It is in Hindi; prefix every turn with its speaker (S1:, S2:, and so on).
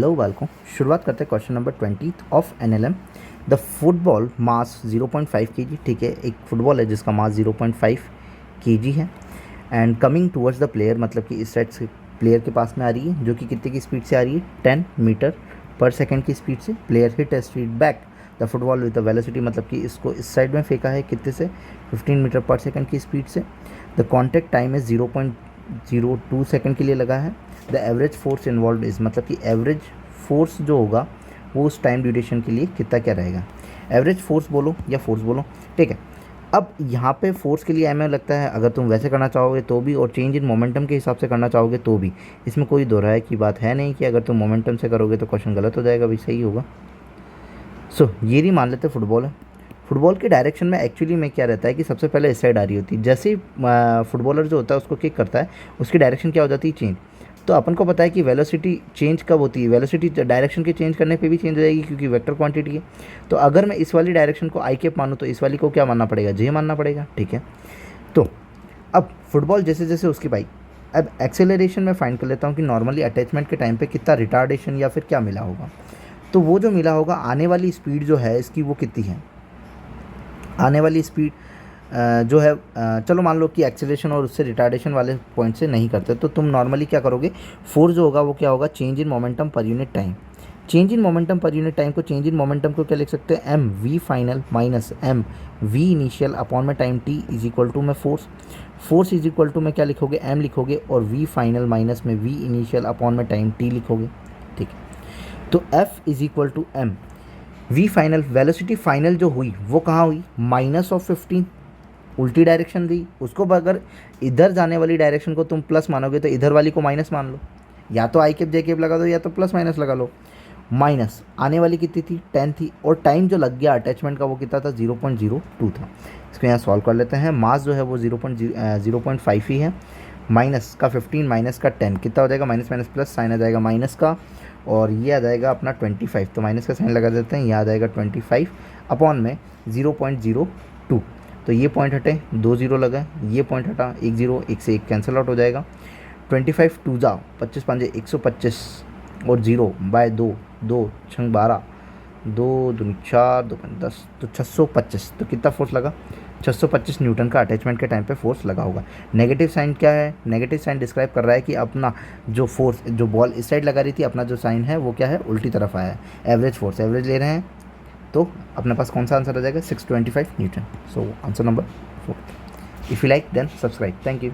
S1: हेलो बालकों, शुरुआत करते हैं question number 20 of NLM. The football mass 0.5 kg, ठीक है, एक फुटबॉल है जिसका मास 0.5 kg है and coming towards the player, मतलब कि इस साइड से प्लेयर के पास में आ रही है, जो कि कितने की स्पीड से आ रही है, 10 मीटर पर सेकेंड की स्पीड से। Player hit street back the football with the velocity, मतलब कि इसको इस साइड में फेंका है कितने से, 15 मीटर पर सेकेंड की स्पीड से। The contact time is 0.02 second के लिए लगा है। The average force involve is, मतलब कि एवरेज फोर्स जो होगा वो उस टाइम ड्यूरेशन के लिए कितना क्या रहेगा। एवरेज फोर्स बोलो या फोर्स बोलो, ठीक है। अब यहाँ पे फोर्स के लिए हमें लगता है अगर तुम वैसे करना चाहोगे तो भी, और चेंज इन मोमेंटम के हिसाब से करना चाहोगे तो भी, इसमें कोई दो राय की बात है नहीं कि अगर तुम मोमेंटम से करोगे तो क्वेश्चन गलत हो जाएगा, भी सही होगा। सो ये नहीं मान लेते फुटबॉल है। फुटबॉल के डायरेक्शन में एक्चुअली में क्या रहता है कि सबसे पहले इस साइड आ रही होती है, जैसे ही फुटबॉलर जो होता है उसको किक करता है उसकी डायरेक्शन क्या हो जाती है, चेंज। तो अपन को पता है कि वेलोसिटी चेंज कब होती है, वेलोसिटी डायरेक्शन के चेंज करने पे भी चेंज हो जाएगी क्योंकि वेक्टर क्वांटिटी है। तो अगर मैं इस वाली डायरेक्शन को आई कैप मानूँ तो इस वाली को क्या मानना पड़ेगा, जे मानना पड़ेगा, ठीक है। तो अब फुटबॉल जैसे जैसे उसकी बाइक, अब एक्सेलरेशन में फाइंड कर लेता हूँ कि नॉर्मली अटैचमेंट के टाइम पे कितना रिटार्डेशन या फिर क्या मिला होगा। तो वो जो मिला होगा, आने वाली स्पीड जो है इसकी वो कितनी है, आने वाली स्पीड जो है, चलो मान लो कि एक्सेलरेशन और उससे रिटार्डेशन वाले पॉइंट से नहीं करते, तो तुम नॉर्मली क्या करोगे, फोर्स जो होगा वो क्या होगा, change in momentum per unit time. Change in momentum per unit time को, चेंज इन मोमेंटम को क्या लिख सकते हैं, M V final minus M V initial upon में time T is equal to में force. Force is equal to में क्या लिखोगे, एम लिखोगे, और वी फाइनल माइनस में वी इनिशियल अपॉन में टाइम टी लिखोगे, ठीक है। तो F is equal to M V final, velocity final जो हुई वो कहाँ हुई, -15, उल्टी डायरेक्शन दी उसको। अगर इधर जाने वाली डायरेक्शन को तुम प्लस मानोगे तो इधर वाली को माइनस मान लो, या तो आई कैप जे कैप लगा दो या तो प्लस माइनस लगा लो। माइनस आने वाली कितनी थी, 10 थी, और टाइम जो लग गया अटैचमेंट का वो कितना था, 0.02 था। इसको यहाँ सॉल्व कर लेते हैं। मास जो है वो 0.5 ही है, माइनस का 15 माइनस का 10 कितना हो जाएगा, माइनस माइनस प्लस, साइन आ जाएगा माइनस का, और ये आ जाएगा अपना 25, तो माइनस का साइन लगा देते हैं, ये आ जाएगा 25 अपॉन में 0.02। तो ये पॉइंट हटे, 2 0 लगा, ये पॉइंट हटा, 1 0, 1 से 1 कैंसिल आउट हो जाएगा। 25 2 जा 25 5 125 और 0 बाय 2 2 6 12 2 2 4 2 5 10, तो 625। तो कितना फोर्स लगा, 625 न्यूटन का अटैचमेंट के टाइम पे फोर्स लगा होगा। नेगेटिव साइन क्या है, नेगेटिव साइन डिस्क्राइब कर रहा है कि अपना जो फोर्स, जो बॉल इस साइड लगा रही थी, अपना जो साइन है वो क्या है, उल्टी तरफ आया है। एवरेज फोर्स, एवरेज ले रहे हैं, तो अपने पास कौन सा आंसर आ जाएगा, 625 newton. So answer number 4। If you like then subscribe. Thank you.